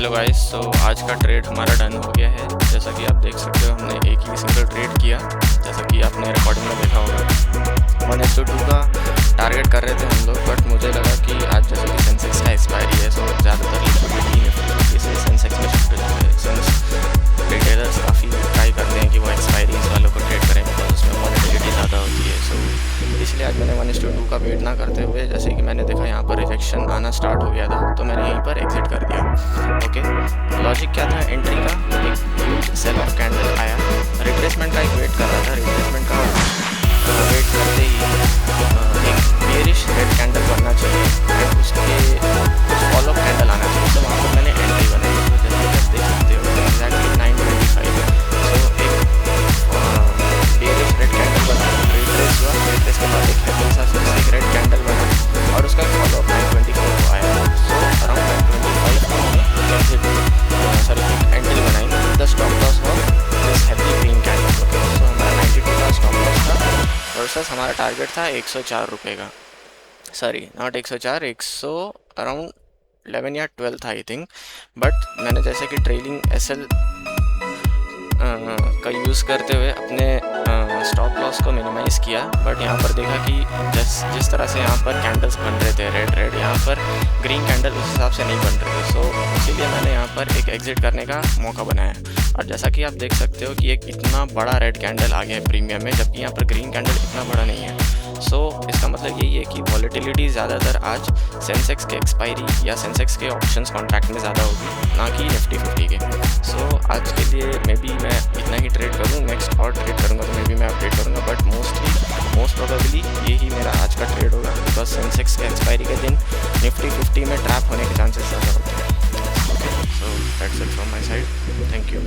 Hello guys, सो आज का trade हमारा डन हो गया है। जैसा कि आप देख सकते हो, हमने एक ही सिंगल ट्रेड किया। जैसा कि आपने रिकॉर्डिंग में देखा होगा 1:2 का टारगेट कर रहे थे हम लोग, बट मुझे लगा कि आज जैसे कि सेंसेक्स का एक्सपायरी है, सो ज़्यादातर लिक्विडिटी इसलिए सेंसेक्स में शिफ्ट जाते हैं। सिंस रिटेलर्स काफ़ी ट्राई करते हैं कि वो एक्सपायरी वालों को ट्रेड करें, बिकॉज उसमें वॉलेटिलिटी ज़्यादा होती है। सो इसलिए आज मैंने 1:2 का वेट ना करते हुए, जैसे कि मैंने देखा यहाँ पर रिजेक्शन आना स्टार्ट हो गया था, तो मैंने यहीं पर एग्जिट कर दिया। ओके, लॉजिक क्या था एंट्री का? एक ह्यूज सेल ऑफ कैंडल आया, रिट्रेसमेंट का एक वेट कर रहा था। रिट्रेसमेंट का वेट करते ही एक बेयरिश रेड कैंडल बनना चाहिए एंड उसके कुछ फॉलो अप कैंडल आना चाहिए। तो वहाँ पर मैंने एंट्री बनाई। तो जैसे कि आप देख सकते हो एग्जैक्टली 9:25 है। सो एक बेयरिश रेड कैंडल बना, रिट्रेस हुआ, रिट्रेस के बाद एक हैवी सा फिर से एक रेड कैंडल बना और उसका फॉलो अप 9:24 को आया। सो अराउंड 9:25 को मैंने एग्जिट एक एंट्री बनाई। The stop loss was this heavy green candle. Okay, so हमारा 92 का स्टॉप लॉस था वर्सेस हमारा टारगेट था 104 रुपये का। सॉरी, नॉट 104, 100 अराउंड 11 या 12 था आई थिंक। बट मैंने जैसे कि ट्रेलिंग एसएल का यूज़ करते हुए अपने स्टॉप लॉस को मिनिमाइज़ किया। बट यहाँ पर देखा कि जिस तरह से यहाँ पर कैंडल्स बन रहे थे रेड रेड, यहाँ पर ग्रीन कैंडल उस हिसाब से नहीं बन रहे थे। सो इसीलिए मैंने यहाँ पर एक एग्जिट करने का मौका बनाया। और जैसा कि आप देख सकते हो कि एक इतना बड़ा रेड कैंडल आ गया है प्रीमियम में, जबकि यहाँ पर ग्रीन कैंडल इतना बड़ा नहीं है। सो इसका मतलब यही है कि वॉलेटिलिटी ज़्यादातर आज सेंसेक्स के एक्सपायरी या सेंसेक्स के ऑप्शंस कॉन्ट्रैक्ट में ज़्यादा होगी, ना कि निफ्टी 50 के। सो आज के लिए मे बी मैं इतना ही ट्रेड करूँ, नेक्स्ट और ट्रेड करूँगा तो मे बी मैं अपडेट करूँगा। बट मोस्ट प्रोबेबली यही मेरा आज का ट्रेड होगा, बिकॉज सेंसेक्स के एक्सपायरी के दिन निफ्टी 50 में ट्रैप होने के चांसेस ज़्यादा होते हैं। Okay, so that's it from my side. Thank you.